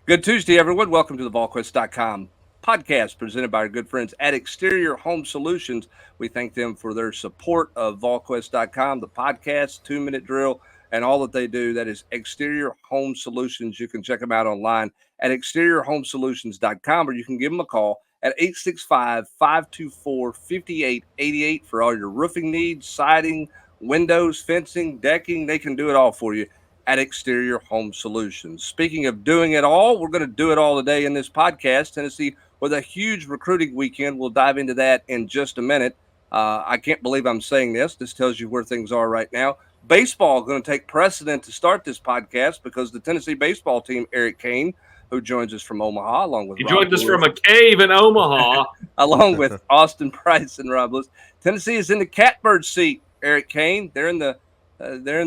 Good Tuesday, everyone. Welcome to the Volquest.com podcast presented by our good friends at Exterior Home Solutions. We thank them for their support of Volquest.com, the podcast, 2 Minute Drill, and all that they do. That is Exterior Home Solutions. You can check them out online at exteriorhomesolutions.com, or you can give them a call at 865-524-5888 for all your roofing needs, siding, windows, fencing, decking. They can do it all for you at Exterior Home Solutions. Speaking of doing it all, we're going to do it all today in this podcast. Tennessee with a huge recruiting weekend. We'll dive into that in just a minute. I can't believe I'm saying this. This tells you where things are right now. Baseball going to take precedent to start this podcast because the Tennessee baseball team, Eric Kane, who joins us from Omaha, along with He Rob joined us Lewis, from a cave in Omaha. along with Austin Price and Rob Lewis. Tennessee is in the catbird seat. Eric Kane, they're in the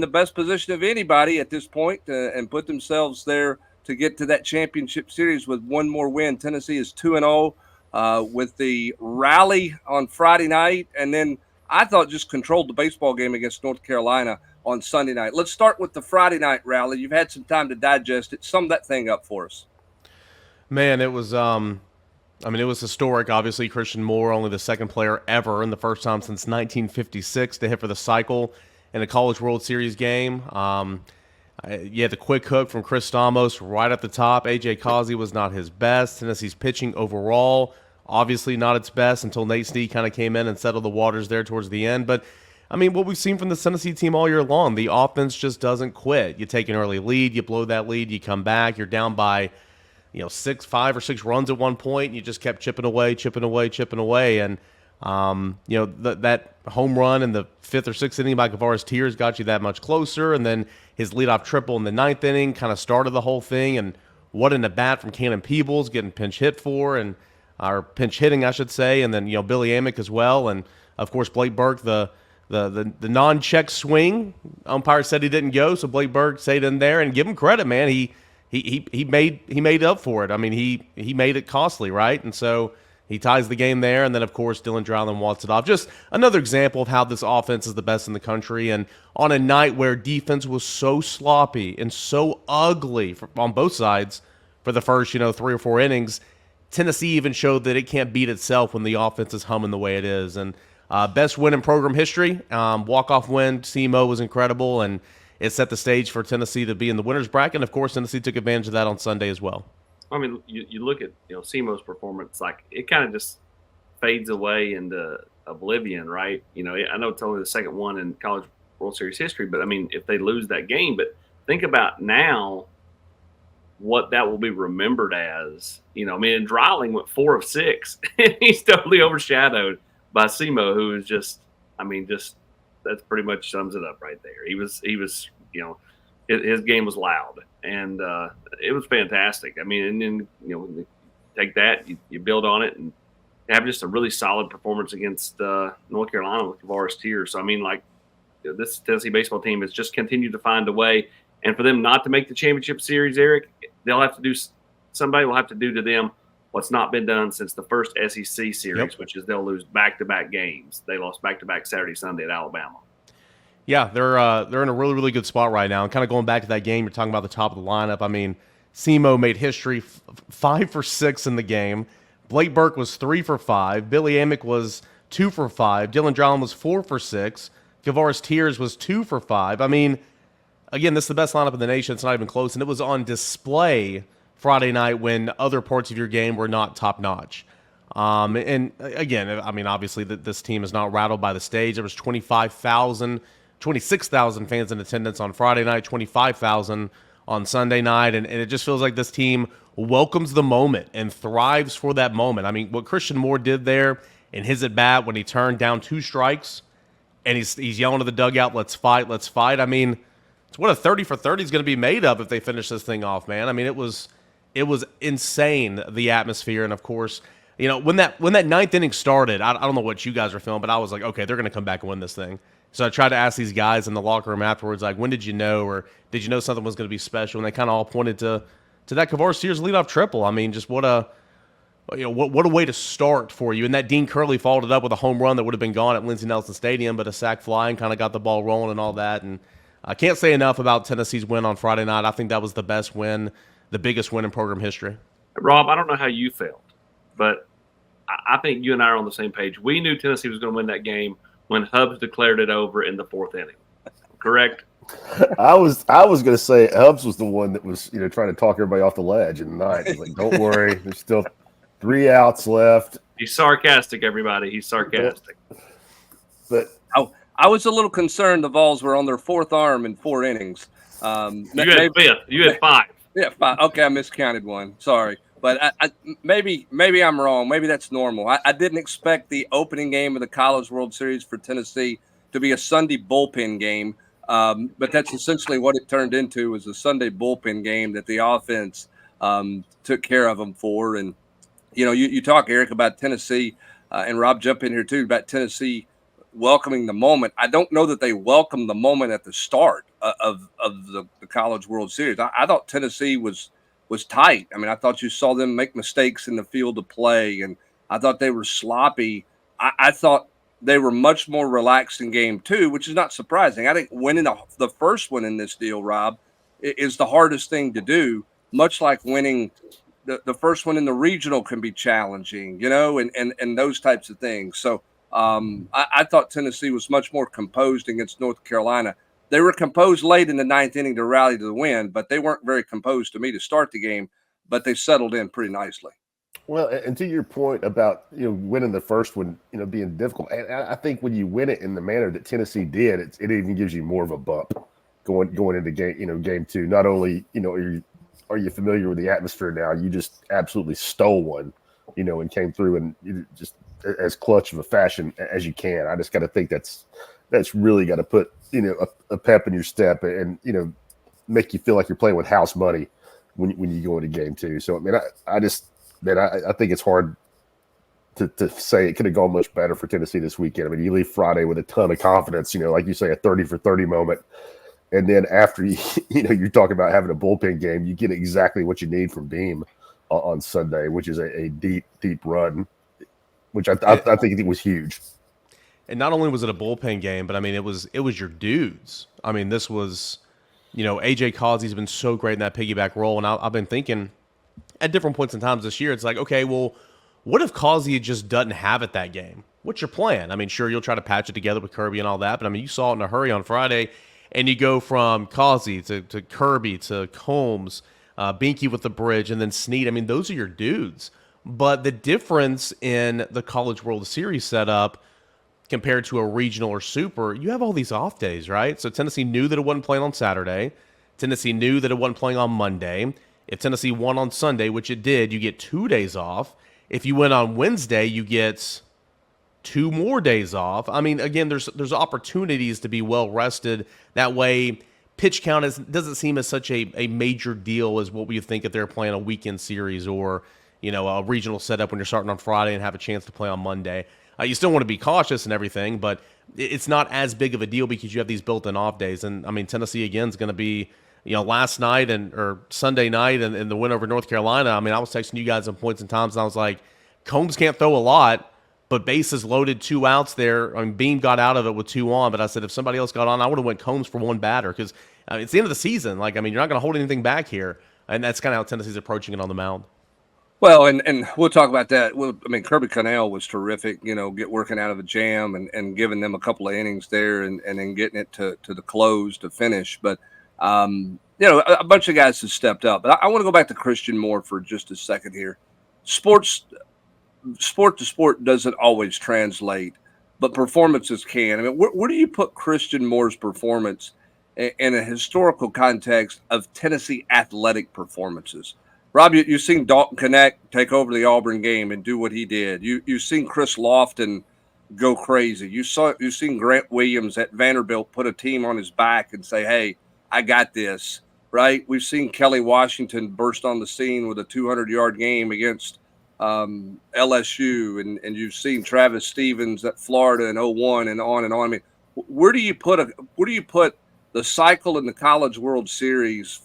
best position of anybody at this point, and put themselves there to get to that championship series with one more win. Tennessee is 2-0 with the rally on Friday night, and then I thought just controlled the baseball game against North Carolina on Sunday night. Let's start with the Friday night rally. You've had some time to digest it. Sum that thing up for us. Man, it was it was historic. Obviously, Christian Moore, only the second player ever and the first time since 1956 to hit for the cycle in a College World Series game. You had the quick hook from Chris Stamos right at the top. A.J. Causey was not his best. Tennessee's pitching overall, obviously not its best until Nate Snead kind of came in and settled the waters there towards the end. But, I mean, what we've seen from the Tennessee team all year long, the offense just doesn't quit. You take an early lead, you blow that lead, you come back, you're down by 5 or 6 runs at one point. And you just kept chipping away. And, that home run in the 5th or 6th inning by Kavares Tears got you that much closer. And then his leadoff triple in the 9th inning kind of started the whole thing. And what an at-bat from Cannon Peebles getting pinch hit for, or pinch hitting, I should say. And then, Billy Amick as well. And, of course, Blake Burke, the non-check swing. Umpire said he didn't go, so Blake Burke stayed in there. And give him credit, man. He made up for it. I mean, he made it costly, right? And so he ties the game there, and then, of course, Dylan Dryland walks it off. Just another example of how this offense is the best in the country, and on a night where defense was so sloppy and so ugly on both sides for the first, 3 or 4 innings, Tennessee even showed that it can't beat itself when the offense is humming the way it is. And best win in program history, walk-off win, CMO was incredible, and it set the stage for Tennessee to be in the winner's bracket. And, of course, Tennessee took advantage of that on Sunday as well. I mean, you look at SEMO's performance, like it kind of just fades away into oblivion, right? I know it's only the second one in College World Series history, but I mean, if they lose that game, but think about now what that will be remembered as. And Dreiling went 4 of 6, and he's totally overshadowed by SEMO, who is just that's pretty much sums it up right there. He was his game was loud, and it was fantastic. I mean, and then you take that, you build on it, and have just a really solid performance against North Carolina with Kavares Tears. So I mean, this Tennessee baseball team has just continued to find a way, and for them not to make the championship series, Eric, somebody will have to do to them what's not been done since the first SEC series, which is they'll lose back-to-back games. They lost back-to-back Saturday, Sunday at Alabama. Yeah, they're in a really, really good spot right now. And kind of going back to that game, you're talking about the top of the lineup. I mean, SEMO made history, 5 for 6 in the game. Blake Burke was 3 for 5. Billy Amick was 2 for 5. Dylan Dryland was 4 for 6. Kavares Tears was 2 for 5. I mean, again, this is the best lineup in the nation. It's not even close. And it was on display Friday night when other parts of your game were not top-notch. And again, I mean, obviously this team is not rattled by the stage. There was 26,000 fans in attendance on Friday night, 25,000 on Sunday night, and it just feels like this team welcomes the moment and thrives for that moment. I mean, what Christian Moore did there in his at-bat when he turned down 2 strikes and he's yelling to the dugout, let's fight. I mean, it's what a 30 for 30 is going to be made of if they finish this thing off, man. I mean, it was insane, the atmosphere, and of course, when that 9th inning started, I don't know what you guys were feeling, but I was like, okay, they're going to come back and win this thing. So I tried to ask these guys in the locker room afterwards, like, when did you know, or did you know something was going to be special? And they kind of all pointed to that Kavares Tears leadoff triple. I mean, just what a way to start for you. And that Dean Curley followed it up with a home run that would have been gone at Lindsey Nelson Stadium, but a sac fly and kind of got the ball rolling and all that. And I can't say enough about Tennessee's win on Friday night. I think that was the best win the biggest win in program history. Rob, I don't know how you felt, but I think you and I are on the same page. We knew Tennessee was going to win that game when Hubbs declared it over in the 4th inning. Correct? I was going to say Hubbs was the one that was trying to talk everybody off the ledge in the 9th. He's like, don't worry, there's still 3 outs left. He's sarcastic, everybody. He's sarcastic. But I was a little concerned the Vols were on their 4th arm in 4 innings. You had 5th. You had 5. Yeah, 5. Okay, I miscounted one. Sorry. But maybe I'm wrong. Maybe that's normal. I didn't expect the opening game of the College World Series for Tennessee to be a Sunday bullpen game. But that's essentially what it turned into, was a Sunday bullpen game that the offense took care of them for. And, you talk, Eric, about Tennessee, and Rob, jump in here too, about Tennessee welcoming the moment. I don't know that they welcomed the moment at the start of the College World Series. I thought Tennessee was tight. I mean, I thought you saw them make mistakes in the field of play, and I thought they were sloppy. I thought they were much more relaxed in game 2, which is not surprising. I think winning the first one in this deal, Rob, is the hardest thing to do, much like winning the first one in the regional can be challenging, and those types of things. So I thought Tennessee was much more composed against North Carolina. They were composed late in the 9th inning to rally to the win, but they weren't very composed to me to start the game, but they settled in pretty nicely. Well, and to your point about winning the first one, being difficult, and I think when you win it in the manner that Tennessee did, it even gives you more of a bump going into game 2. Not only are you familiar with the atmosphere now, you just absolutely stole one, and came through and just as clutch of a fashion as you can. I just got to think that's really got to put a pep in your step and make you feel like you're playing with house money when you go into game 2. So I mean, I think it's hard to say it could have gone much better for Tennessee this weekend. I mean, you leave Friday with a ton of confidence, like you say, a 30 for 30 moment. And then after you talk about having a bullpen game, you get exactly what you need from Beam on Sunday, which is a deep, deep run, which I think it was huge. And not only was it a bullpen game, but I mean, it was your dudes. I mean, this was, AJ Causey's been so great in that piggyback role. And I've been thinking at different points in times this year, it's like, okay, well, what if Causey just doesn't have it that game? What's your plan? I mean, sure, you'll try to patch it together with Kirby and all that, but I mean, you saw it in a hurry on Friday, and you go from Causey to Kirby to Combs, Binky with the bridge, and then Snead. I mean, those are your dudes. But the difference in the College World Series setup compared to a regional or super, you have all these off days, right? So Tennessee knew that it wasn't playing on Saturday. Tennessee knew that it wasn't playing on Monday. If Tennessee won on Sunday, which it did, you get 2 days off. If you win on Wednesday, you get 2 more days off. I mean, again, there's opportunities to be well rested. That way, pitch count doesn't seem as such a major deal as what we think if they're playing a weekend series or a regional setup when you're starting on Friday and have a chance to play on Monday. You still want to be cautious and everything, but it's not as big of a deal because you have these built-in off days. And I mean, Tennessee again is going to be, last night or Sunday night and the win over North Carolina. I mean, I was texting you guys on points and times, and I was like, Combs can't throw a lot, but bases loaded, 2 outs there. I mean, Beam got out of it with 2 on, but I said if somebody else got on, I would have went Combs for 1 batter because it's the end of the season. Like, I mean, you're not going to hold anything back here, and that's kind of how Tennessee's approaching it on the mound. Well, and we'll talk about that. Well, I mean, Kirby Connell was terrific, get working out of a jam and giving them a couple of innings there and then getting it to the close to finish. But, a bunch of guys have stepped up. But I want to go back to Christian Moore for just a second here. Sport to sport doesn't always translate, but performances can. I mean, where do you put Christian Moore's performance in a historical context of Tennessee athletic performances? Rob, you've seen Dalton Knecht take over the Auburn game and do what he did. You've seen Chris Lofton go crazy. You've seen Grant Williams at Vanderbilt put a team on his back and say, hey, I got this, right? We've seen Kelly Washington burst on the scene with a 200-yard game against LSU, and you've seen Travis Stevens at Florida in 01 and on and on. I mean, where do you put the cycle in the College World Series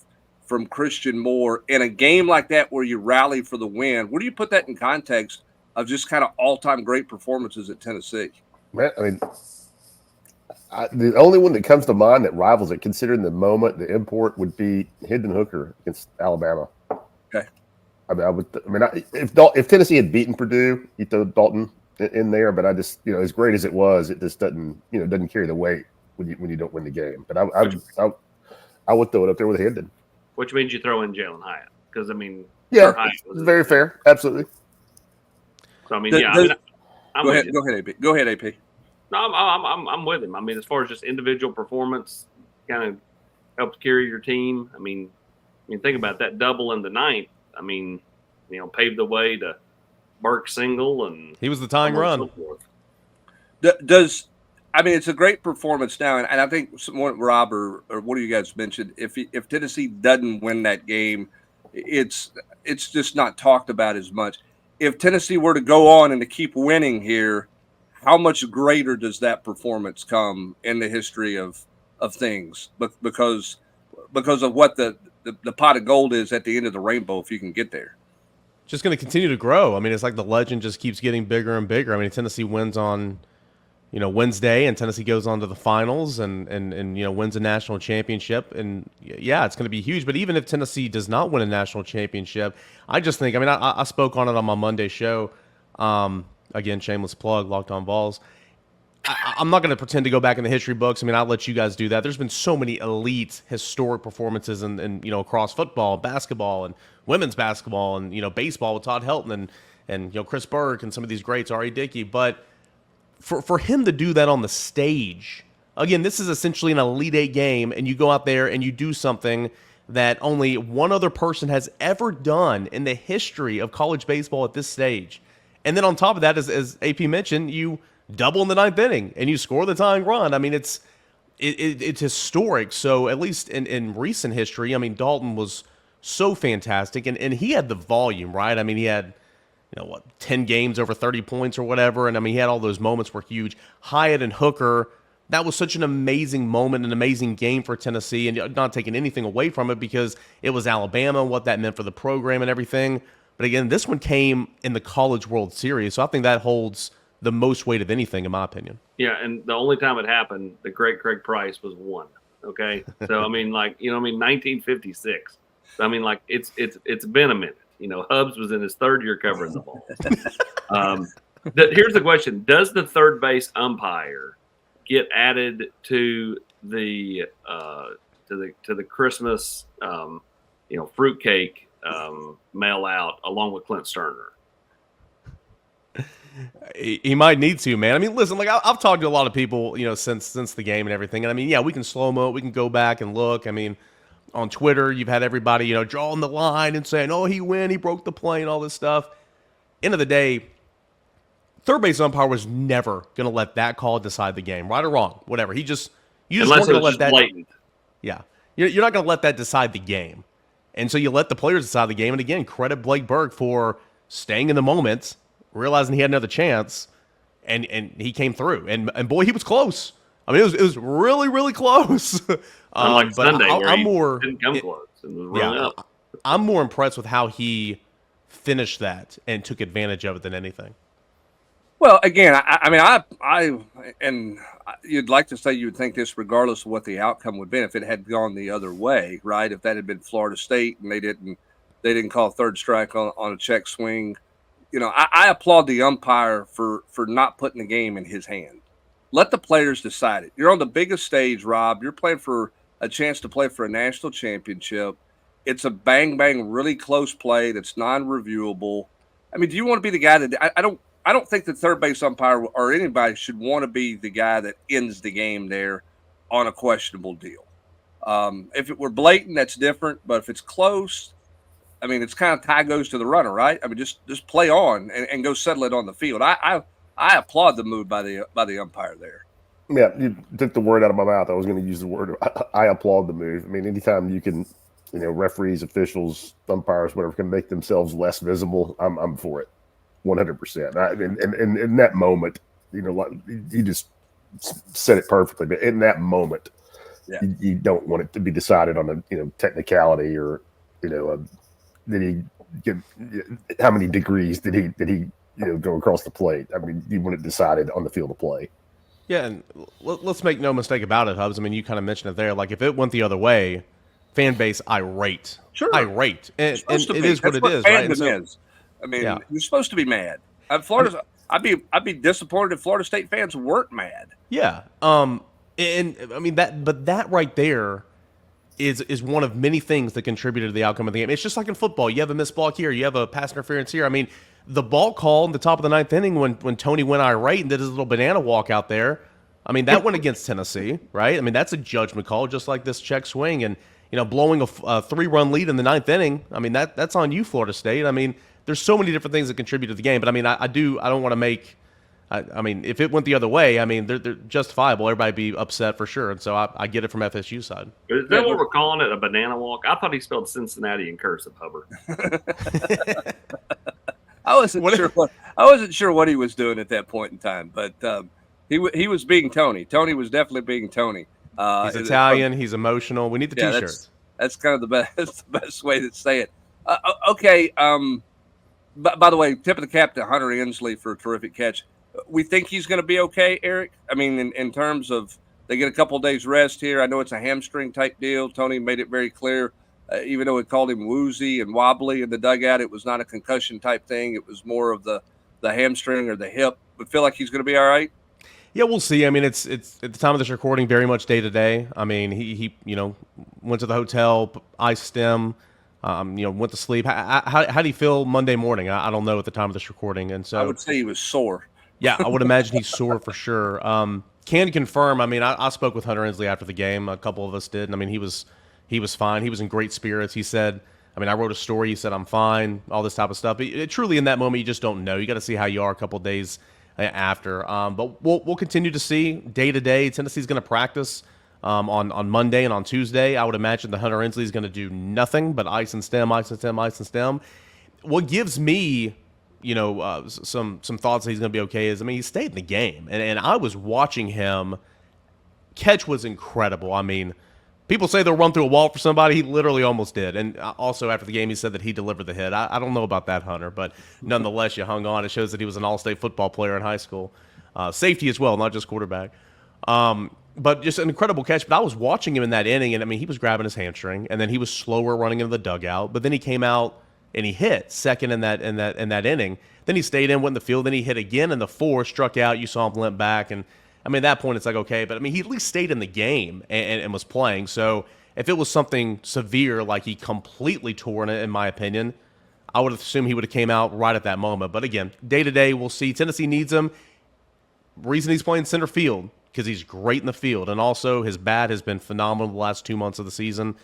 from Christian Moore in a game like that where you rally for the win? Where do you put that in context of just kind of all-time great performances at Tennessee? Man, I mean, the only one that comes to mind that rivals it, considering the moment, the import, would be Hendon Hooker against Alabama. Okay. If Tennessee had beaten Purdue, you throw Dalton in there, but I just, as great as it was, it just doesn't carry the weight when you don't win the game. But I would throw it up there with Hendon. Which means you throw in Jalen Hyatt because yeah, Hyatt it's very fair, absolutely. So I'm go ahead, AP. Go ahead, AP. No, I'm with him. As far as just individual performance, kind of helps carry your team. Think about that double in the ninth. Paved the way to Burke single, and he was the tying run. It's a great performance now, and I think Rob or one of you guys mentioned if Tennessee doesn't win that game, it's just not talked about as much. If Tennessee were to go on and to keep winning here, how much greater does that performance come in the history of things? But because of what the pot of gold is at the end of the rainbow, if you can get there. Just going to continue to grow. It's like the legend just keeps getting bigger and bigger. Tennessee wins on, Wednesday, and Tennessee goes on to the finals and wins a national championship. And yeah, it's going to be huge. But even if Tennessee does not win a national championship, I just think, I spoke on it on my Monday show. Again, shameless plug, Locked On Vols. I'm not going to pretend to go back in the history books. I'll let you guys do that. There's been so many elite, historic performances in across football, basketball, and women's basketball, and baseball with Todd Helton and Chris Burke and some of these greats, R.A. Dickey. But for him to do that on the stage, again, this is essentially an Elite Eight game, and you go out there and you do something that only one other person has ever done in the history of college baseball at this stage. And then on top of that, as AP mentioned, you double in the ninth inning and you score the tying run. It's historic. So at least in recent history, Dalton was so fantastic, and he had the volume, right? He had 10 games over 30 points or whatever, and he had all those moments were huge. Hyatt and Hooker, that was such an amazing moment, an amazing game for Tennessee, and not taking anything away from it because it was Alabama, what that meant for the program and everything. But again, this one came in the College World Series, so I think that holds the most weight of anything, in my opinion. Yeah, and the only time it happened, the great Craig Price was one. Okay, so 1956. So, it's been a minute. Hubbs was in his third year covering the ball. Here's the question: does the third base umpire get added to the Christmas fruitcake mail out along with Clint Sterner? He might need to, man. Listen, I've talked to a lot of people, since the game and everything. And yeah, we can slow-mo it. We can go back and look. On Twitter, you've had everybody, drawing the line and saying, oh, he broke the play and all this stuff. End of the day, third base umpire was never going to let that call decide the game, right or wrong, whatever. You just weren't going to let that. Blatant. Yeah. You're not going to let that decide the game. And so you let the players decide the game. And again, credit Blake Burke for staying in the moment, realizing he had another chance, and he came through. And boy, he was close. It was really, really close. Unlike Sunday, where I'm he more didn't come close and was running up. I'm more impressed with how he finished that and took advantage of it than anything. Well, again, you'd like to say you would think this regardless of what the outcome would be if it had gone the other way, right? If that had been Florida State and they didn't call third strike on a check swing. I applaud the umpire for not putting the game in his hand. Let the players decide it. You're on the biggest stage, Rob. You're playing for a chance to play for a national championship. It's a bang, really close play that's non-reviewable. Do you want to be the guy that I don't think the third base umpire or anybody should want to be the guy that ends the game there on a questionable deal. If it were blatant, that's different. But if it's close, it's kind of tie goes to the runner, right? Just play on and go settle it on the field. I applaud the move by the umpire there. Yeah, you took the word out of my mouth. I was going to use the word. I applaud the move. anytime you can, referees, officials, umpires, whatever, can make themselves less visible, I'm for it, 100%. And in that moment, you just said it perfectly. But in that moment, yeah. you don't want it to be decided on a technicality or did he get how many degrees did he go across the plate? You want it decided on the field of play. Yeah, and let's make no mistake about it, Hubs. You kind of mentioned it there. If it went the other way, fan base irate. Sure. Irate. And Supposed to it be. is what That's it is, right? And fandom is. I mean, yeah. you're supposed to be mad. I'd be disappointed if Florida State fans weren't mad. Yeah. And I mean that right there is one of many things that contributed to the outcome of the game. It's just like in football. You have a missed block here, you have a pass interference here. I mean, the ball call in the top of the ninth inning when Tony went irate and did his little banana walk out there. I mean, that went against Tennessee, right? I mean, that's a judgment call, just like this check swing and blowing a 3-run lead in the ninth inning. I mean, that's on you, Florida State. I mean, there's so many different things that contribute to the game. But I mean, I don't want to make. I mean, if it went the other way, I mean, they're justifiable. Everybody be upset for sure. And so I get it from FSU side. Is that what we're calling it, a banana walk? I thought he spelled Cincinnati in cursive, Hubbard. I wasn't sure what he was doing at that point in time, but he was being Tony. Tony was definitely being Tony. He's Italian. He's emotional. We need the T-shirts. That's kind of the best way to say it. Okay. By the way, tip of the cap to Hunter Inslee for a terrific catch. We think he's going to be okay, Eric. I mean, in terms of they get a couple of days rest here. I know it's a hamstring type deal. Tony made it very clear, even though it called him woozy and wobbly in the dugout, it was not a concussion type thing. It was more of the hamstring or the hip. But feel like he's going to be all right. Yeah, we'll see. I mean, it's at the time of this recording, very much day to day. I mean, he went to the hotel, iced him. Went to sleep. How do you feel Monday morning? I don't know at the time of this recording, and so I would say he was sore. Yeah, I would imagine he's sore for sure. Can confirm. I mean, I spoke with Hunter Inslee after the game. A couple of us did, and I mean, he was fine. He was in great spirits. He said, I mean, I wrote a story. He said, I'm fine. All this type of stuff. Truly, in that moment, you just don't know. You got to see how you are a couple of days after. But we'll continue to see day to day. Tennessee's going to practice on Monday and on Tuesday. I would imagine that Hunter Inslee is going to do nothing but ice and stem, ice and stem, ice and stem. What gives me, some thoughts that he's going to be okay is, I mean, he stayed in the game, and I was watching him. Catch was incredible. I mean, people say they'll run through a wall for somebody. He literally almost did. And also after the game, he said that he delivered the hit. I don't know about that, Hunter, but nonetheless, you hung on. It shows that he was an all-state football player in high school. Safety as well, not just quarterback. But just an incredible catch. But I was watching him in that inning, and I mean, he was grabbing his hamstring, and then he was slower running into the dugout. But then he came out and he hit second in that inning. Then he stayed in, went in the field. Then he hit again in the fourth, struck out. You saw him limp back, and I mean, at that point, it's like, okay. But I mean, he at least stayed in the game and was playing. So if it was something severe, like he completely tore it, in my opinion, I would assume he would have came out right at that moment. But again, day to day, we'll see. Tennessee needs him. Reason he's playing center field, because he's great in the field, and also his bat has been phenomenal the last 2 months of the season.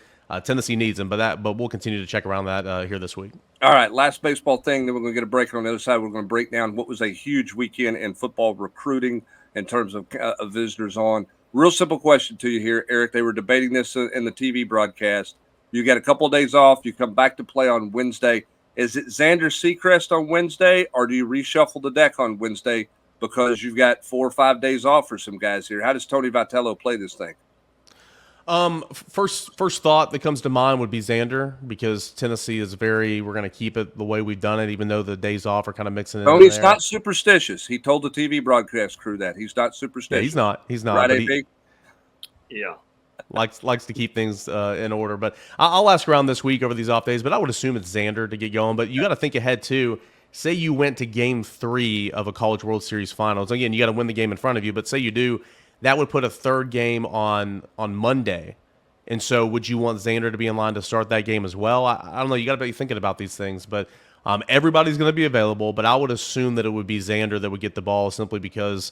Tennessee needs him, but we'll continue to check around that here this week. All right, last baseball thing, then we're going to get a break on the other side. We're going to break down what was a huge weekend in football recruiting in terms of visitors on. Real simple question to you here, Eric. They were debating this in the TV broadcast. You got a couple of days off. You come back to play on Wednesday. Is it Xander Sechrest on Wednesday, or do you reshuffle the deck on Wednesday because you've got 4 or 5 days off for some guys here? How does Tony Vitello play this thing? First thought that comes to mind would be Xander, because Tennessee is we're going to keep it the way we've done it, even though the days off are kind of mixing it in there. Tony's not superstitious. He told the TV broadcast crew that. He's not superstitious. Yeah, he's not. Right, AP? Yeah. Likes to keep things in order. But I'll ask around this week over these off days, but I would assume it's Xander to get going. But you got to think ahead, too. Say you went to Game 3 of a College World Series Finals. Again, you got to win the game in front of you, but say you do, that would put a third game on Monday. And so would you want Xander to be in line to start that game as well? I don't know. You got to be thinking about these things. But everybody's going to be available, but I would assume that it would be Xander that would get the ball, simply because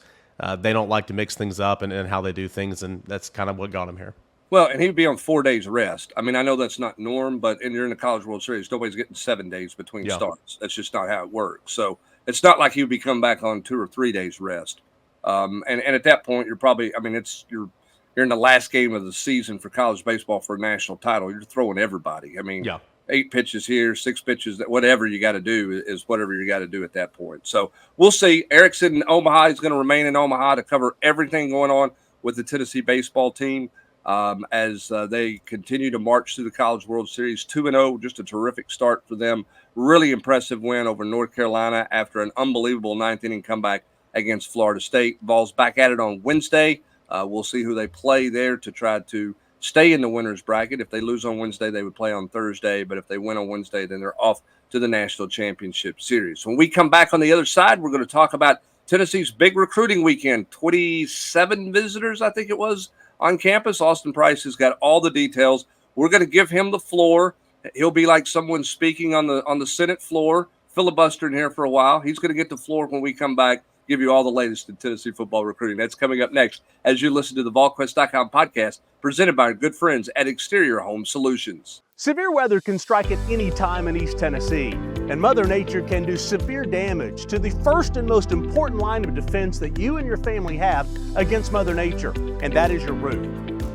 they don't like to mix things up and how they do things, and that's kind of what got him here. Well, and he'd be on 4 days rest. I mean, I know that's not norm, but you're in the College World Series, nobody's getting 7 days between starts. That's just not how it works. So it's not like he would be coming back on 2 or 3 days rest. And at that point, you're probably, I mean, you're in the last game of the season for college baseball for a national title. You're throwing everybody. I mean, 8 pitches here, 6 pitches, whatever you got to do is whatever you got to do at that point. So we'll see. Eric's in Omaha. He's going to remain in Omaha to cover everything going on with the Tennessee baseball team as they continue to march through the College World Series. 2-0, just a terrific start for them. Really impressive win over North Carolina after an unbelievable ninth inning comeback against Florida State. Vols back at it on Wednesday. We'll see who they play there to try to stay in the winner's bracket. If they lose on Wednesday, they would play on Thursday. But if they win on Wednesday, then they're off to the National Championship Series. When we come back on the other side, we're going to talk about Tennessee's big recruiting weekend. 27 visitors, I think it was, on campus. Austin Price has got all the details. We're going to give him the floor. He'll be like someone speaking on the Senate floor, filibustering here for a while. He's going to get the floor when we come back, give you all the latest in Tennessee football recruiting. That's coming up next as you listen to the Volquest.com podcast presented by our good friends at Exterior Home Solutions. Severe weather can strike at any time in East Tennessee, and Mother Nature can do severe damage to the first and most important line of defense that you and your family have against Mother Nature, and that is your roof.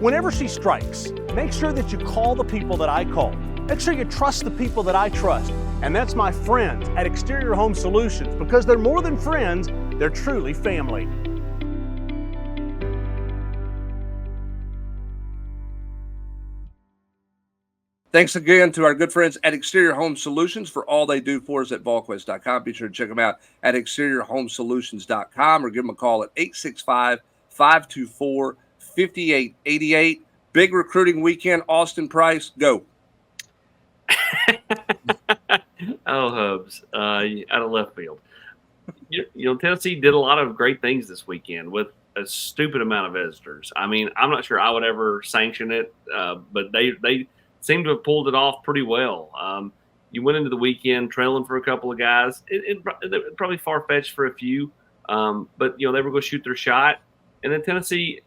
Whenever she strikes, make sure that you call the people that I call. Make sure you trust the people that I trust, and that's my friends at Exterior Home Solutions, because they're more than friends, they're truly family. Thanks again to our good friends at Exterior Home Solutions for all they do for us at Volquest.com. Be sure to check them out at exteriorhomesolutions.com or give them a call at 865-524-5888. Big recruiting weekend. Austin Price, go. Oh, Hubs, out of left field. Tennessee did a lot of great things this weekend with a stupid amount of visitors. I mean, I'm not sure I would ever sanction it, but they seem to have pulled it off pretty well. You went into the weekend trailing for a couple of guys. It probably far-fetched for a few, but, they were going to shoot their shot. And then Tennessee,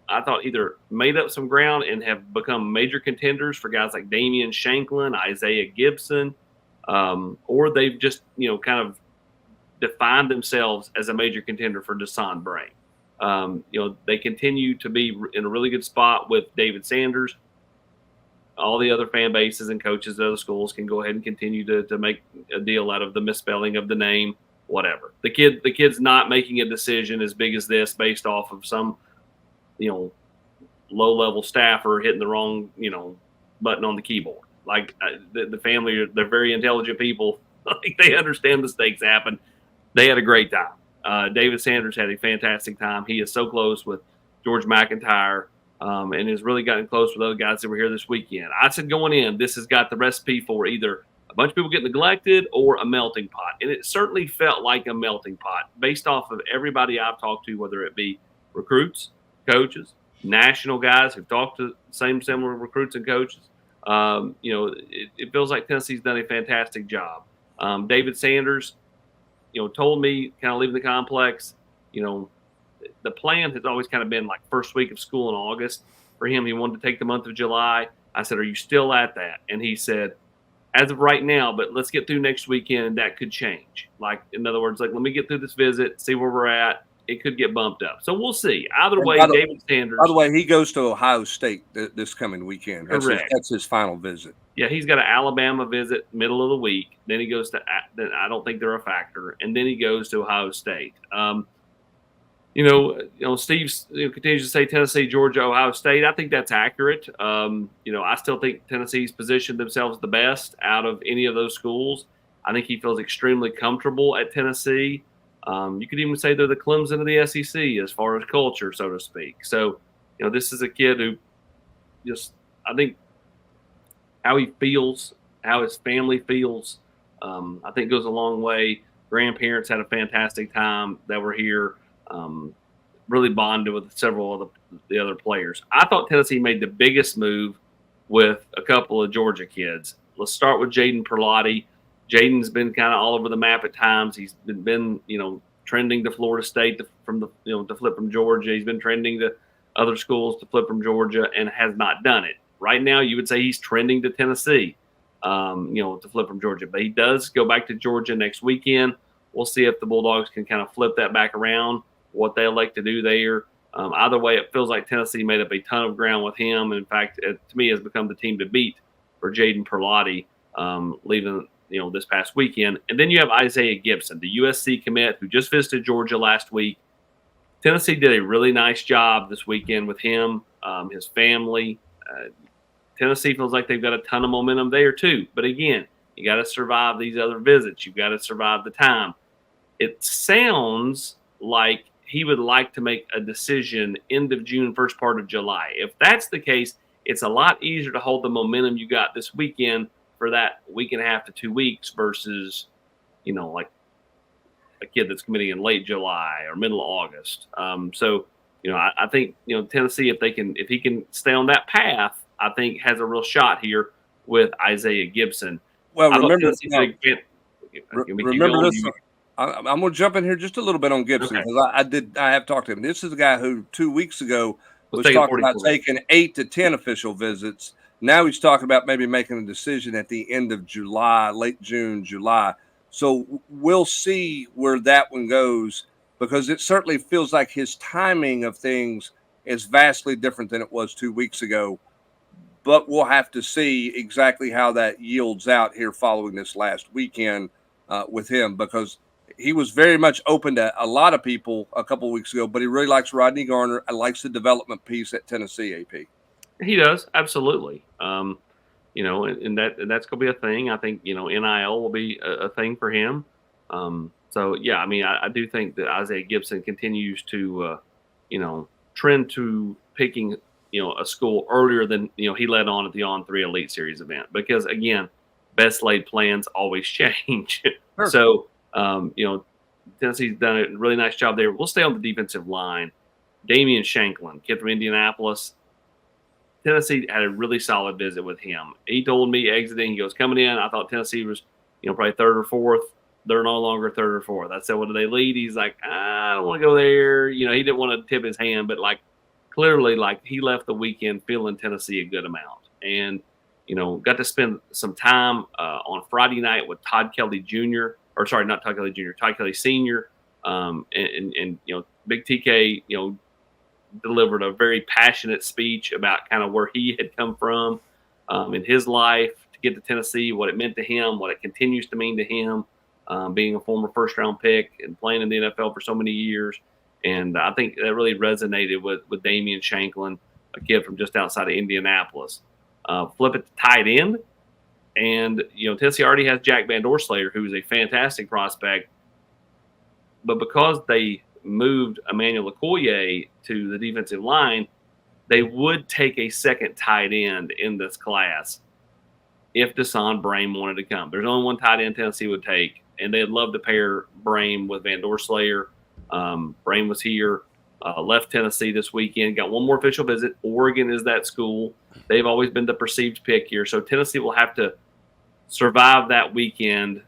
I thought either made up some ground and have become major contenders for guys like Damian Shanklin, Isaiah Gibson, or they've just, kind of defined themselves as a major contender for Desan Bray. They continue to be in a really good spot with David Sanders. All the other fan bases and coaches at other schools can go ahead and continue to make a deal out of the misspelling of the name, whatever. The kid's not making a decision as big as this based off of some, low-level staffer hitting the wrong, button on the keyboard. Like the family, they're very intelligent people. Like they understand mistakes happen. They had a great time. David Sanders had a fantastic time. He is so close with George McIntyre. And has really gotten close with other guys that were here this weekend. I said going in, this has got the recipe for either a bunch of people getting neglected or a melting pot. And it certainly felt like a melting pot based off of everybody I've talked to, whether it be recruits, coaches, national guys who've talked to similar recruits and coaches. It feels like Tennessee's done a fantastic job. David Sanders, told me kind of leaving the complex, the plan has always kind of been like first week of school in August. For him, he wanted to take the month of July. I said, are you still at that? And he said, as of right now, but let's get through next weekend and that could change. Like, in other words, let me get through this visit, see where we're at. It could get bumped up. So we'll see. Either way, David Sanders. By the way, he goes to Ohio State this coming weekend. Correct. That's his final visit. Yeah, he's got an Alabama visit middle of the week. Then he goes to – I don't think they're a factor. And then he goes to Ohio State. Steve continues to say Tennessee, Georgia, Ohio State. I think that's accurate. I still think Tennessee's positioned themselves the best out of any of those schools. I think he feels extremely comfortable at Tennessee. You could even say they're the Clemson of the SEC as far as culture, so to speak. So, this is a kid who I think how he feels, how his family feels, I think goes a long way. Grandparents had a fantastic time that were here. Really bonded with several of the other players. I thought Tennessee made the biggest move with a couple of Georgia kids. Let's start with Jaden Perlotti. Jaden's been kind of all over the map at times. He's been trending to Florida State to flip from Georgia. He's been trending to other schools to flip from Georgia and has not done it. Right now, you would say he's trending to Tennessee, to flip from Georgia. But he does go back to Georgia next weekend. We'll see if the Bulldogs can kind of flip that back around, what they elect to do there. Either way, it feels like Tennessee made up a ton of ground with him. And in fact, it, to me, has become the team to beat for Jaden Perlotti, leaving this past weekend. And then you have Isaiah Gibson, the USC commit who just visited Georgia last week. Tennessee did a really nice job this weekend with him, his family. Tennessee feels like they've got a ton of momentum there too. But again, you got to survive these other visits. You've got to survive the time. It sounds like he would like to make a decision end of June, first part of July. If that's the case, it's a lot easier to hold the momentum you got this weekend for that week and a half to 2 weeks versus, like a kid that's committing in late July or middle of August. So, I think, Tennessee, if he can stay on that path, I think has a real shot here with Isaiah Gibson. Well, I thought remember, Tennessee's now, big fan. remember this. I'm going to jump in here just a little bit on Gibson Okay. because I have talked to him. This is a guy who 2 weeks ago was taking talking about 44. taking 8 to 10 official visits. Now he's talking about maybe making a decision at the end of July, late June, July. So we'll see where that one goes, because it certainly feels like his timing of things is vastly different than it was 2 weeks ago. But we'll have to see exactly how that yields out here following this last weekend with him, because he was very much open to a lot of people a couple of weeks ago, but he really likes Rodney Garner and likes the development piece at Tennessee, AP. He does, absolutely. And that's going to be a thing. I think, NIL will be a thing for him. So, yeah, I mean, I do think that Isaiah Gibson continues to, trend to picking, a school earlier than, he led on at the On3 Elite Series event. Because, again, best laid plans always change. Sure. So, Tennessee's done a really nice job there. We'll stay on the defensive line. Damian Shanklin, kid from Indianapolis. Tennessee had a really solid visit with him. He told me exiting, he goes, coming in, I thought Tennessee was, probably third or fourth. They're no longer third or fourth. I said, well, do they lead? He's like, I don't want to go there. He didn't want to tip his hand, but clearly, he left the weekend feeling Tennessee a good amount. And, got to spend some time on Friday night with Todd Kelly Jr., or sorry, not Todd Kelly Jr., Todd Kelly Sr. And Big TK, delivered a very passionate speech about kind of where he had come from in his life to get to Tennessee, what it meant to him, what it continues to mean to him, being a former first-round pick and playing in the NFL for so many years. And I think that really resonated with Damian Shanklin, a kid from just outside of Indianapolis. Flip it to tight end. And, Tennessee already has Jack Van Doorslayer, who's a fantastic prospect. But because they moved Emmanuel Okoye to the defensive line, they would take a second tight end in this class if Deshaun Brame wanted to come. There's only one tight end Tennessee would take, and they'd love to pair Brame with Van Doorslayer. Brame was here, left Tennessee this weekend, got one more official visit. Oregon is that school. They've always been the perceived pick here. So Tennessee will have to survive that weekend,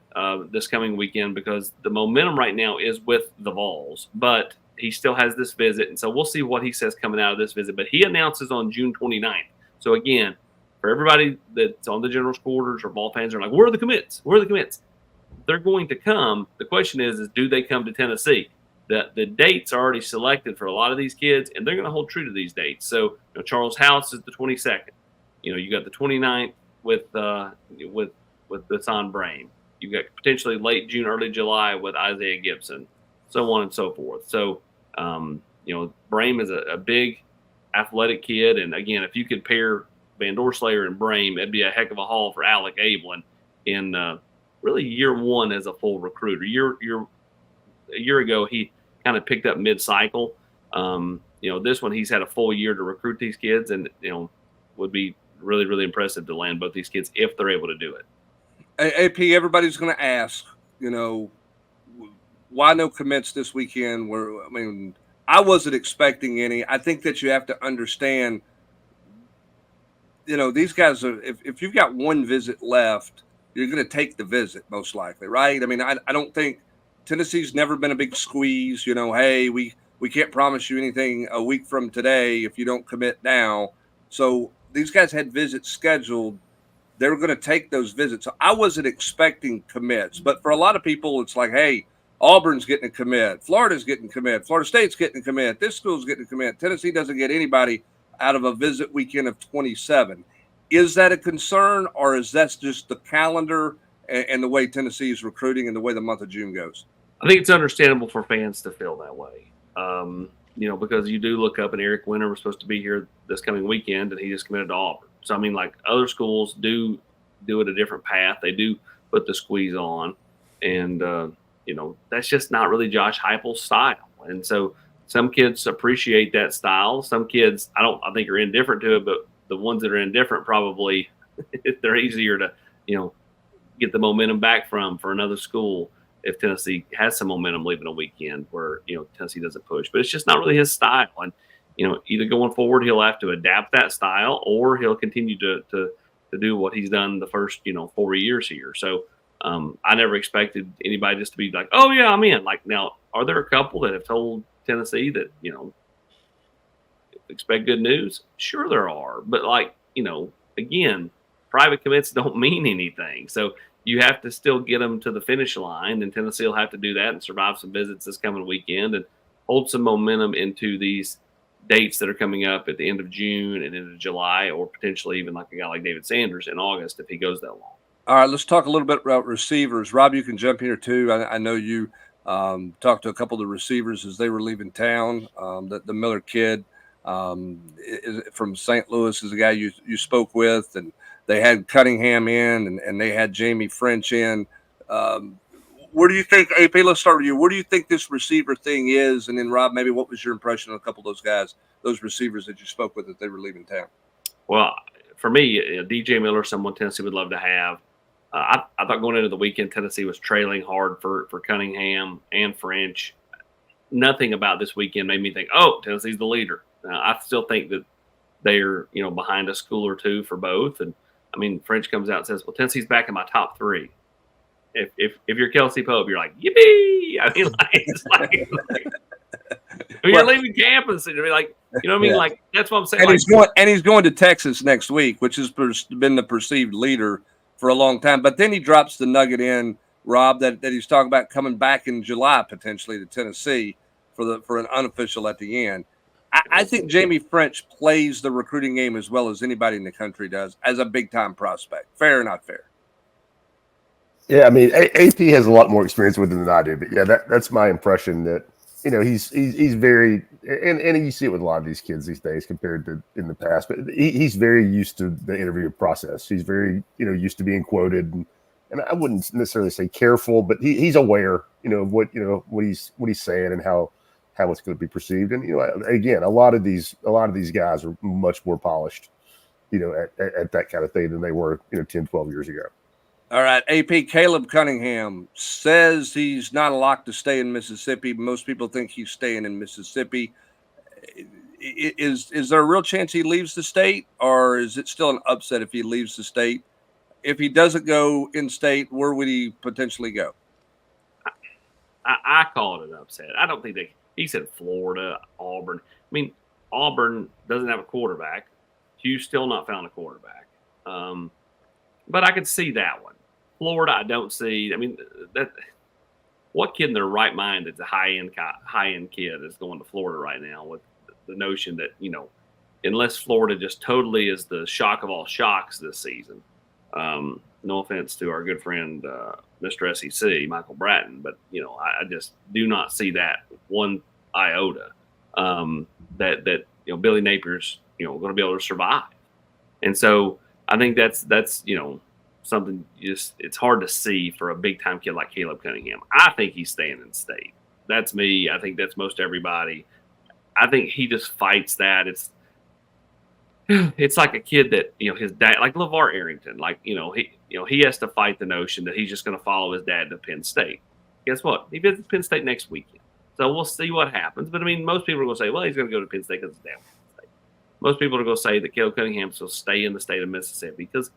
this coming weekend, because the momentum right now is with the Vols, but he still has this visit. And so we'll see what he says coming out of this visit. But he announces on June 29th. So again, for everybody that's on the general quarters or Vol fans are like, where are the commits? Where are the commits? They're going to come. The question is do they come to Tennessee? The dates are already selected for a lot of these kids, and they're going to hold true to these dates. So Charles House is the 22nd. You got the 29th with Deshaun Brame. You got potentially late June, early July with Isaiah Gibson, so on and so forth. So, Brame is a big athletic kid. And again, if you could pair Van Doorslayer and Brame, it'd be a heck of a haul for Alec Ablin in really year one as a full recruiter. A year ago, he kind of picked up mid-cycle. This one, he's had a full year to recruit these kids, and, would be really, really impressive to land both these kids if they're able to do it. AP, everybody's going to ask, why no commits this weekend? I wasn't expecting any. I think that you have to understand, these guys are, if you've got one visit left, you're going to take the visit most likely, right? I don't think Tennessee's never been a big squeeze, hey, we can't promise you anything a week from today if you don't commit now. So these guys had visits scheduled. They were going to take those visits. So I wasn't expecting commits. But for a lot of people, it's like, hey, Auburn's getting a commit. Florida's getting a commit. Florida State's getting a commit. This school's getting a commit. Tennessee doesn't get anybody out of a visit weekend of 27. Is that a concern, or is that just the calendar and the way Tennessee is recruiting and the way the month of June goes? I think it's understandable for fans to feel that way. Because you do look up, and Eric Winter was supposed to be here this coming weekend, and he just committed to Auburn. So, other schools do it a different path. They do put the squeeze on. And, that's just not really Josh Heupel's style. And so some kids appreciate that style. Some kids, I think are indifferent to it, but the ones that are indifferent probably they're easier to, get the momentum back from for another school if Tennessee has some momentum leaving a weekend where, Tennessee doesn't push. But it's just not really his style. And, either going forward, he'll have to adapt that style or he'll continue to do what he's done the first, 4 years here. So I never expected anybody just to be like, oh, yeah, I'm in. Like, now, are there a couple that have told Tennessee that, expect good news? Sure there are. But, again, private commits don't mean anything. So you have to still get them to the finish line, and Tennessee will have to do that and survive some visits this coming weekend and hold some momentum into these dates that are coming up at the end of June and into July, or potentially even like a guy like David Sanders in August if he goes that long. All right, let's talk a little bit about receivers. Rob, you can jump here too. I know you talked to a couple of the receivers as they were leaving town. The Miller kid from St. Louis is a guy you spoke with, and they had Cunningham in, and they had Jamie French in. Where do you think, AP, let's start with you. Where do you think this receiver thing is? And then, Rob, maybe what was your impression of a couple of those guys, those receivers that you spoke with as they were leaving town? Well, for me, DJ Miller, someone Tennessee would love to have. I thought going into the weekend, Tennessee was trailing hard for Cunningham and French. Nothing about this weekend made me think, oh, Tennessee's the leader. I still think that they're, behind a school or two for both. And, French comes out and says, well, Tennessee's back in my top three. If you're Kelsey Pope, you're like, yippee! You're leaving campus, and you're like, like, that's what I'm saying. And he's going to Texas next week, which has been the perceived leader for a long time. But then he drops the nugget in, Rob, that he's talking about coming back in July potentially to Tennessee for an unofficial at the end. I think Jamie French plays the recruiting game as well as anybody in the country does as a big-time prospect. Fair or not fair? Yeah, AP has a lot more experience with him than I do, but yeah, that's my impression that, he's very, and you see it with a lot of these kids these days compared to in the past, but he's very used to the interview process. He's very, used to being quoted, and I wouldn't necessarily say careful, but he's aware, of what he's saying and how it's going to be perceived. And, again, a lot of these guys are much more polished, at that kind of thing than they were, 10, 12 years ago. All right, AP, Caleb Cunningham says he's not a lock to stay in Mississippi. Most people think he's staying in Mississippi. Is there a real chance he leaves the state, or is it still an upset if he leaves the state? If he doesn't go in state, where would he potentially go? I call it an upset. I don't think he said Florida, Auburn. Auburn doesn't have a quarterback. Hugh's still not found a quarterback. But I could see that one. Florida, I don't see. That what kid in their right mind that's a high-end kid is going to Florida right now with the notion that, unless Florida just totally is the shock of all shocks this season. No offense to our good friend, Mr. SEC, Michael Bratton, but, I just do not see that one iota that Billy Napier's, going to be able to survive. And so I think that's something it's hard to see for a big time kid like Caleb Cunningham. I think he's staying in state. That's me. I think that's most everybody. I think he just fights that. It's like a kid that, his dad, like LeVar Arrington, he has to fight the notion that he's just going to follow his dad to Penn State. Guess what? He visits Penn State next weekend. So we'll see what happens. But most people are going to say, well, he's going to go to Penn State because his dad went to Penn State. Most people are going to say that Caleb Cunningham will stay in the state of Mississippi because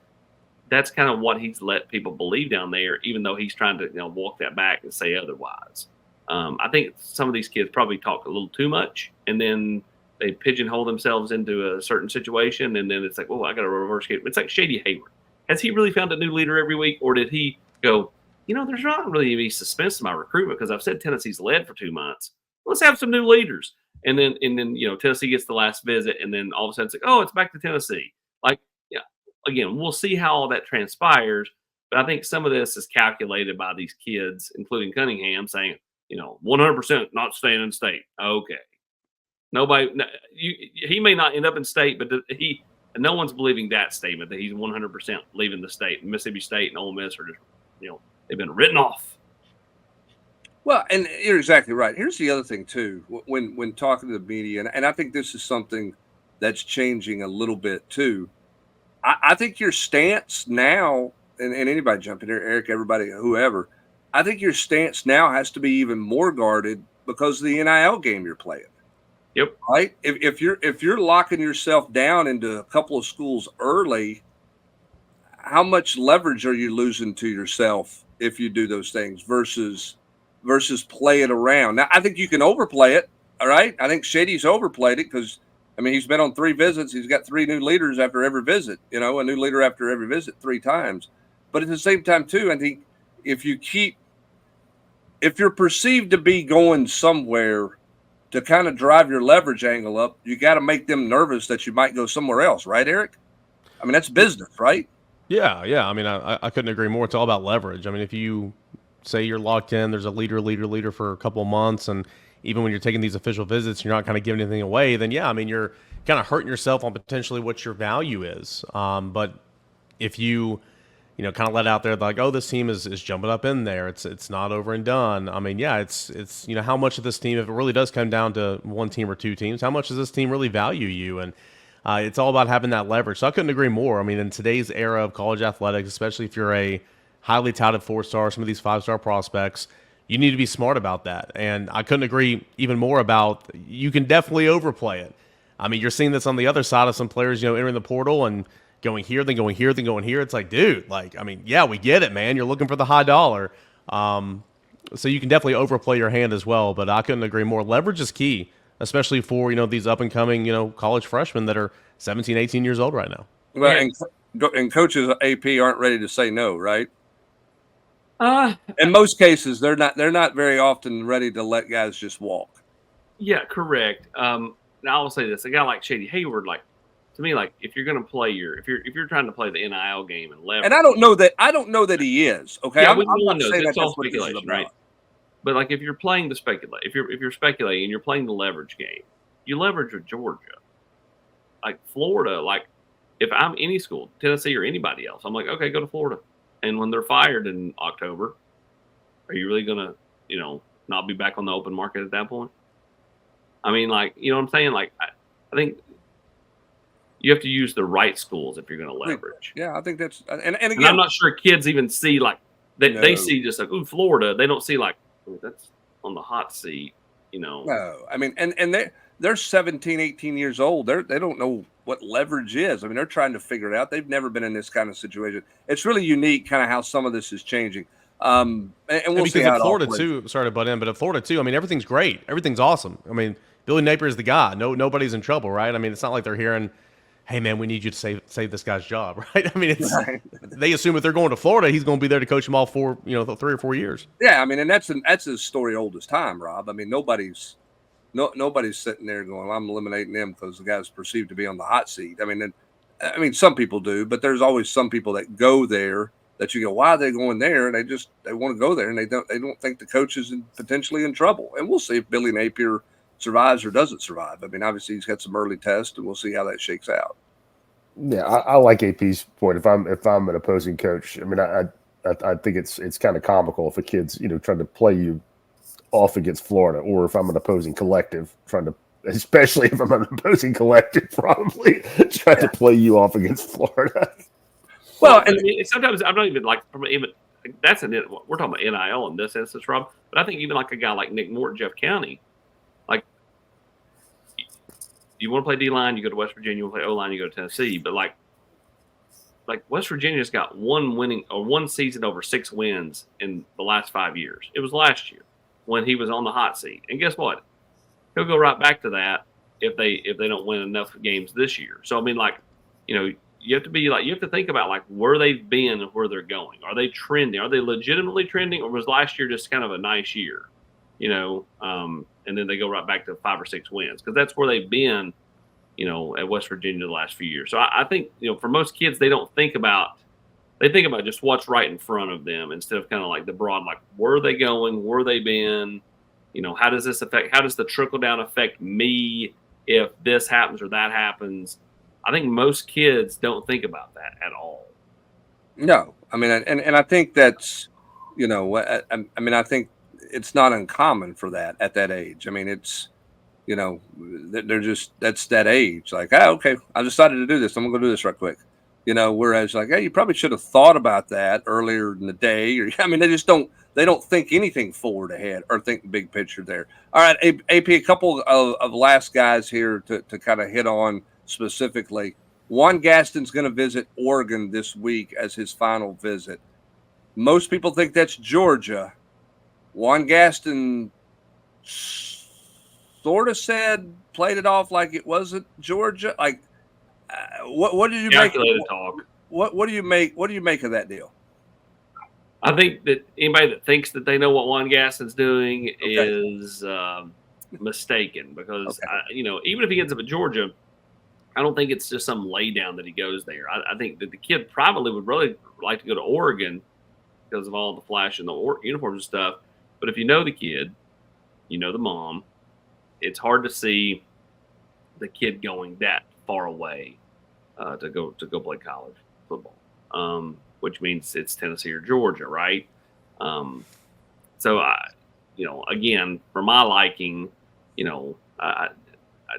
that's kind of what he's let people believe down there, even though he's trying to walk that back and say otherwise. I think some of these kids probably talk a little too much, and then they pigeonhole themselves into a certain situation, and then it's like, well, I got to reverse it. It's like Shady Hayward. Has he really found a new leader every week, or did he go, there's not really any suspense to my recruitment because I've said Tennessee's led for 2 months. Let's have some new leaders. And then Tennessee gets the last visit, and then all of a sudden it's like, oh, it's back to Tennessee. Again, we'll see how all that transpires, but I think some of this is calculated by these kids, including Cunningham, saying, 100% not staying in state. Okay. He may not end up in state, but no one's believing that statement that he's 100% leaving the state. Mississippi State and Ole Miss are just, they've been written off. Well, and you're exactly right. Here's the other thing too. When talking to the media, and I think this is something that's changing a little bit too. I think your stance now, and anybody jump in here, Eric, everybody, whoever, I think your stance now has to be even more guarded because of the NIL game you're playing. Yep. Right. If you're locking yourself down into a couple of schools early, how much leverage are you losing to yourself if you do those things versus play it around? Now, I think you can overplay it. All right. I think Shady's overplayed it because, I mean, he's been on 3 visits. He's got 3 new leaders after every visit, a new leader after every visit 3 times. But at the same time, too, I think if you're perceived to be going somewhere to kind of drive your leverage angle up, you got to make them nervous that you might go somewhere else. Right, Eric? I mean, that's business, right? Yeah. I mean, I couldn't agree more. It's all about leverage. I mean, if you say you're locked in, there's a leader for a couple of months, and even when you're taking these official visits, you're not kind of giving anything away, then yeah, I mean, you're kind of hurting yourself on potentially what your value is. But if you kind of let out there like, oh, this team is jumping up in there, it's not over and done. I mean, yeah, it's how much of this team, if it really does come down to one team or 2 teams, how much does this team really value you? And it's all about having that leverage. So I couldn't agree more. I mean, in today's era of college athletics, especially if you're a highly touted 4-star, some of these 5-star prospects, you need to be smart about that. And I couldn't agree even more about you can definitely overplay it. I mean, you're seeing this on the other side of some players, entering the portal and going here, then going here, then going here. It's like, dude, I mean, yeah, we get it, man. You're looking for the high dollar. So you can definitely overplay your hand as well. But I couldn't agree more. Leverage is key, especially for, these up-and-coming, college freshmen that are 17, 18 years old right now. Well, and coaches AP aren't ready to say no, right? In most cases, they're not very often ready to let guys just walk. Yeah, correct. Now I will say this: a guy like Shady Hayward, to me, if you're going to play if you're trying to play the NIL game and leverage, and I don't know that he is. Okay, yeah, I'm not knows. saying That's all what this is speculation, about. right? But if you're playing if you're speculating and you're playing the leverage game, you leverage with Georgia, Florida. If I'm any school, Tennessee or anybody else, I'm like, okay, go to Florida. And when they're fired in October, are you really going to, not be back on the open market at that point? I mean, you know what I'm saying? I think you have to use the right schools if you're going to leverage. Yeah, I think that's – and again – I'm not sure kids even see they see just ooh, Florida. They don't see ooh, that's on the hot seat, No, I mean, and they're 17, 18 years old. They don't know what leverage is. I mean, they're trying to figure it out. They've never been in this kind of situation. It's really unique kind of how some of this is changing. And we'll see how at Florida too, sorry to butt in, but at Florida too, I mean, everything's great. Everything's awesome. I mean, Billy Napier is the guy. Nobody's in trouble, right? I mean, it's not like they're hearing, hey man, we need you to save this guy's job, right? I mean, they assume if they're going to Florida, he's going to be there to coach them all 3 or 4 years. Yeah, I mean, and that's a story old as time, Rob. I mean, nobody's sitting there going, I'm eliminating them because the guy's perceived to be on the hot seat. I mean, some people do, but there's always some people that go there that you go, why are they going there? And they want to go there, and they don't think the coach is potentially in trouble. And we'll see if Billy Napier survives or doesn't survive. I mean, obviously he's got some early tests, and we'll see how that shakes out. Yeah, I like AP's point. If I'm an opposing coach, I mean, I think it's kind of comical if a kid's trying to play you off against Florida, or if I'm an opposing collective especially if I'm an opposing collective, probably trying to play you off against Florida. Well, and sometimes I'm not even that's we're talking about NIL in this instance, Rob. But I think even a guy like Nick Morton, Jeff County, you want to play D line, you go to West Virginia. You want to play O line, you go to Tennessee. But West Virginia's got one season over 6 wins in the last 5 years. It was last year when he was on the hot seat, and guess what? He'll go right back to that if they don't win enough games this year. So I mean, you have to be you have to think about where they've been and where they're going. Are they trending? Are they legitimately trending, or was last year just kind of a nice year? And then they go right back to 5 or 6 wins because that's where they've been, at West Virginia the last few years. So I think for most kids they think about just what's right in front of them instead of kind of the broad where are they going, where they been, how does the trickle down affect me if this happens or that happens. I think most kids don't think about that at all. No, I mean, and I think that's, I think it's not uncommon for that at that age. I mean, it's, You know, they're just, that's that age. Like, oh, okay, I decided to do this. I'm gonna go do this right quick. You know, whereas like, hey, you probably should have thought about that earlier in the day. Or I mean, they don't think anything forward ahead or think the big picture there. All right, AP, a couple of last guys here to kind of hit on specifically. Juan Gaston's going to visit Oregon this week as his final visit. Most people think that's Georgia. Juan Gaston sort of played it off like it wasn't Georgia. Like, what did you Calculated make? Talk. What do you make? What do you make of that deal? I think that anybody that thinks that they know what Juan Gaston's doing is mistaken, because even if he ends up at Georgia, I don't think it's just some lay down that he goes there. I think that the kid probably would really like to go to Oregon because of all the flash and the uniforms and stuff. But if you know the kid, you know the mom, it's hard to see the kid going that far away to go play college football, which means it's Tennessee or Georgia, right? So again, for my liking, I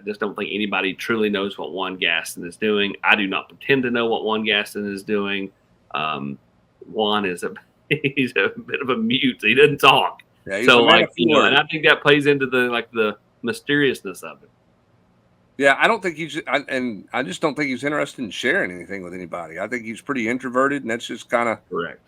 just don't think anybody truly knows what Juan Gaston is doing. I do not pretend to know what Juan Gaston is doing. Juan is he's a bit of a mute. He doesn't talk. Yeah, so and I think that plays into the mysteriousness of it. Yeah, I don't think I just don't think he's interested in sharing anything with anybody. I think he's pretty introverted, and that's just kind of correct.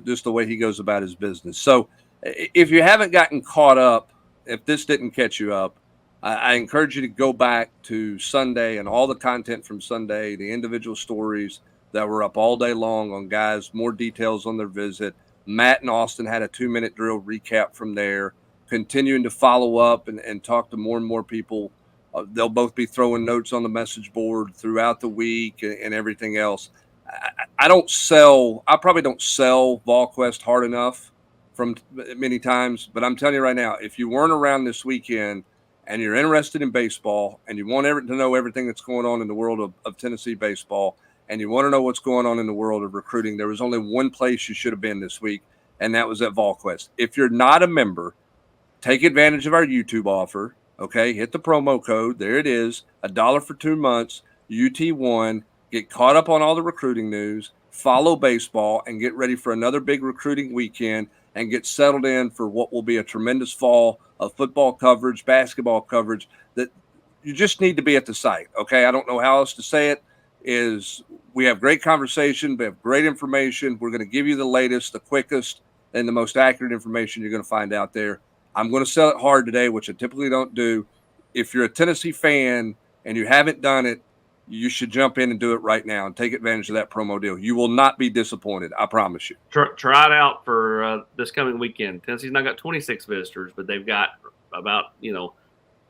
Just the way he goes about his business. So, if you haven't gotten caught up, if this didn't catch you up, I encourage you to go back to Sunday and all the content from Sunday, the individual stories that were up all day long on guys, more details on their visit. Matt and Austin had a 2-minute drill recap from there, continuing to follow up and talk to more and more people. They'll both be throwing notes on the message board throughout the week and everything else. I probably don't sell Volquest hard enough from many times, but I'm telling you right now, if you weren't around this weekend and you're interested in baseball and you want to know everything that's going on in the world of Tennessee baseball, and you want to know what's going on in the world of recruiting, there was only one place you should have been this week, and that was at Volquest. If you're not a member, take advantage of our YouTube offer. Okay, hit the promo code. There it is, $1 for 2 months, UT1. Get caught up on all the recruiting news, follow baseball, and get ready for another big recruiting weekend and get settled in for what will be a tremendous fall of football coverage, basketball coverage. That you just need to be at the site. Okay, I don't know how else to say it. We have great conversation. We have great information. We're going to give you the latest, the quickest, and the most accurate information you're going to find out there. I'm going to sell it hard today, which I typically don't do. If you're a Tennessee fan and you haven't done it, you should jump in and do it right now and take advantage of that promo deal. You will not be disappointed. I promise you. Try it out for this coming weekend. Tennessee's not got 26 visitors, but they've got about,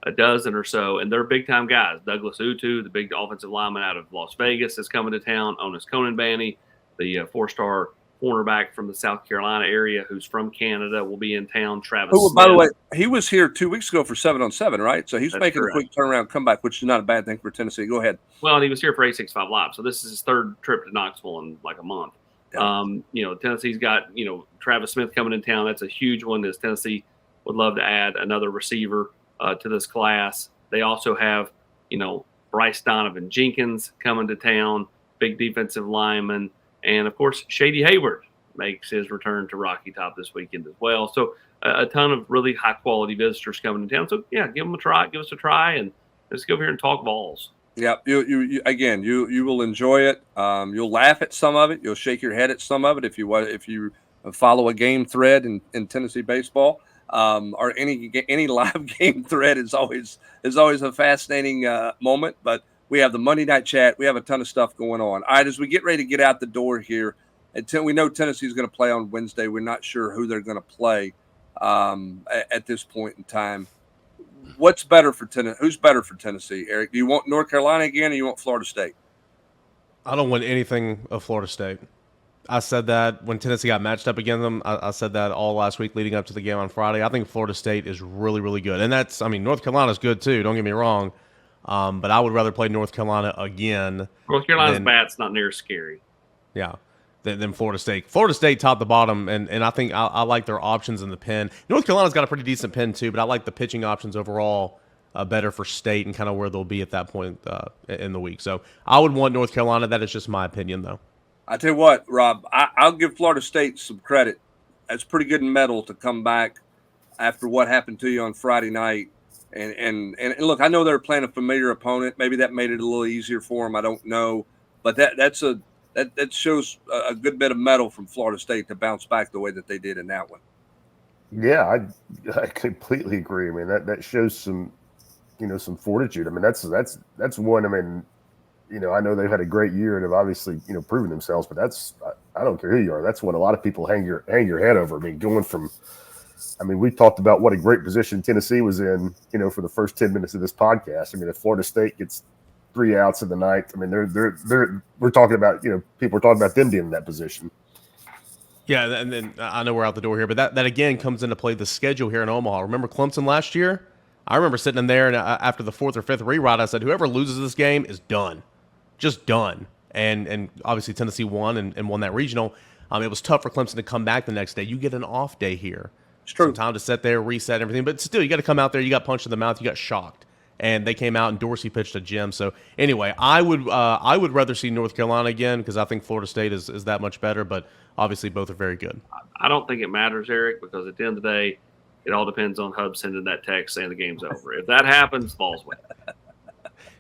a dozen or so, and they're big-time guys. Douglas Utu, the big offensive lineman out of Las Vegas, is coming to town. Onis Conanbanny, the 4-star cornerback from the South Carolina area who's from Canada, will be in town. Travis Smith. By the way, he was here 2 weeks ago for 7-on-7, right? So he's making correct. A quick turnaround comeback, which is not a bad thing for Tennessee. Go ahead. Well, and he was here for 865 Live, so this is his third trip to Knoxville in like a month. Yeah. Tennessee's got, Travis Smith coming in town. That's a huge one. As Tennessee would love to add another receiver to this class. They also have, Bryce Donovan Jenkins coming to town, big defensive lineman. And, of course, Shady Hayward makes his return to Rocky Top this weekend as well. So a ton of really high-quality visitors coming to town. So, yeah, give them a try. Give us a try, and let's go over here and talk balls. Yeah, you will enjoy it. You'll laugh at some of it. You'll shake your head at some of it if you follow a game thread in Tennessee baseball. Or any live game thread is always a fascinating moment. But we have the Monday Night Chat. We have a ton of stuff going on. All right, as we get ready to get out the door here, until we know Tennessee is going to play on Wednesday, we're not sure who they're going to play at this point in time. What's better for Tennessee? Who's better for Tennessee, Eric? Do you want North Carolina again, or you want Florida State? I don't want anything of Florida State. I said that when Tennessee got matched up against them. I said that all last week leading up to the game on Friday. I think Florida State is really, really good. And North Carolina's good too, don't get me wrong. But I would rather play North Carolina again. North Carolina's bat's not near as scary. Yeah, than Florida State. Florida State top to bottom, and I think I like their options in the pen. North Carolina's got a pretty decent pen too, but I like the pitching options overall better for State and kind of where they'll be at that point in the week. So I would want North Carolina. That is just my opinion, though. I tell you what, Rob, I'll give Florida State some credit. That's pretty good mettle to come back after what happened to you on Friday night. And look, I know they're playing a familiar opponent. Maybe that made it a little easier for them. I don't know, but that shows a good bit of mettle from Florida State to bounce back the way that they did in that one. Yeah, I completely agree. I mean, that shows some fortitude. I mean, that's one. I mean, I know they've had a great year and have obviously proven themselves, but I don't care who you are. That's what a lot of people hang your head over. I mean, going from. I mean, we talked about what a great position Tennessee was in, for the first 10 minutes of this podcast. I mean, if Florida State gets 3 outs in the ninth, I mean, we're talking about, people are talking about them being in that position. Yeah, and then I know we're out the door here, but that again comes into play the schedule here in Omaha. Remember Clemson last year? I remember sitting in there, and after the 4th or 5th rewrite, I said, whoever loses this game is done. Just done. And obviously Tennessee won and won that regional. It was tough for Clemson to come back the next day. You get an off day here. It's true. Some time to sit there, reset everything. But still, you got to come out there. You got punched in the mouth. You got shocked. And they came out, and Dorsey pitched a gem. So, anyway, I would rather see North Carolina again because I think Florida State is that much better. But obviously, both are very good. I don't think it matters, Eric, because at the end of the day, it all depends on Hub sending that text saying the game's over. If that happens, Vols win.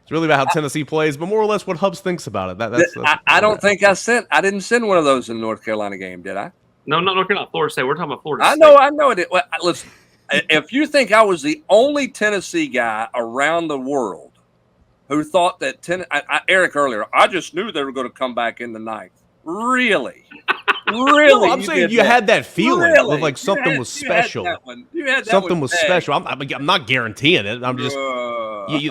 It's really about how Tennessee plays, but more or less what Hubs thinks about it. That's I don't think I didn't send one of those in the North Carolina game, did I? No, not North Carolina, Florida State. We're talking about Florida State. I know it. Well, listen, if you think I was the only Tennessee guy around the world who thought that Eric earlier, I just knew they were going to come back in the ninth. Really? Really? No, I'm saying you had that feeling of like something was special. You had that something was special. I'm not guaranteeing it. I'm just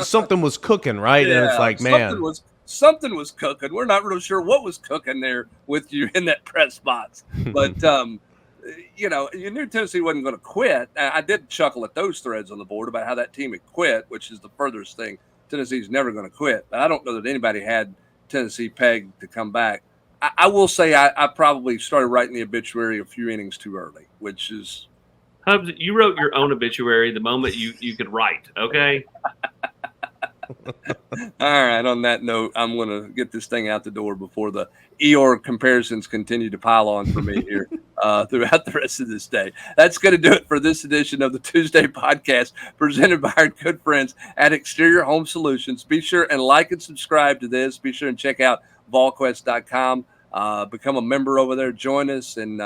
something was cooking, right? Yeah, and it's like, man. Something was cooking. We're not really sure what was cooking there with you in that press box. But, you knew Tennessee wasn't going to quit. I did chuckle at those threads on the board about how that team had quit, which is the furthest thing. Tennessee's never going to quit. But I don't know that anybody had Tennessee pegged to come back. I will say I probably started writing the obituary a few innings too early, which is. Hubs, you wrote your own obituary the moment you could write, okay? All right. On that note, I'm going to get this thing out the door before the Eeyore comparisons continue to pile on for me here throughout the rest of this day. That's going to do it for this edition of the Tuesday podcast presented by our good friends at Exterior Home Solutions. Be sure and like and subscribe to this. Be sure and check out Volquest.com. Become a member over there. Join us and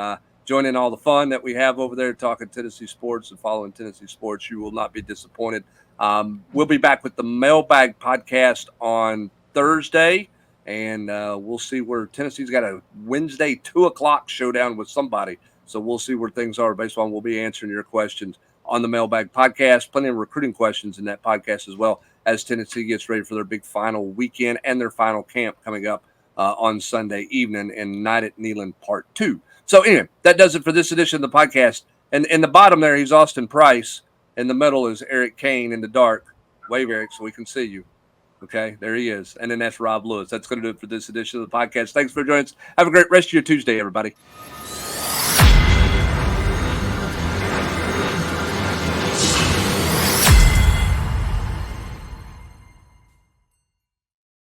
join in all the fun that we have over there talking Tennessee sports and following Tennessee sports. You will not be disappointed. We'll be back with the Mailbag podcast on Thursday, and we'll see where Tennessee's got a Wednesday 2:00 showdown with somebody. So we'll see where things are based on. We'll be answering your questions on the Mailbag podcast. Plenty of recruiting questions in that podcast as well as Tennessee gets ready for their big final weekend and their final camp coming up on Sunday evening and Night at Neyland Part 2. So anyway, that does it for this edition of the podcast. And in the bottom there, he's Austin Price. In the middle is Eric Kane in the dark. Wave, Eric, so we can see you. Okay, there he is. And then that's Rob Lewis. That's going to do it for this edition of the podcast. Thanks for joining us. Have a great rest of your Tuesday, everybody.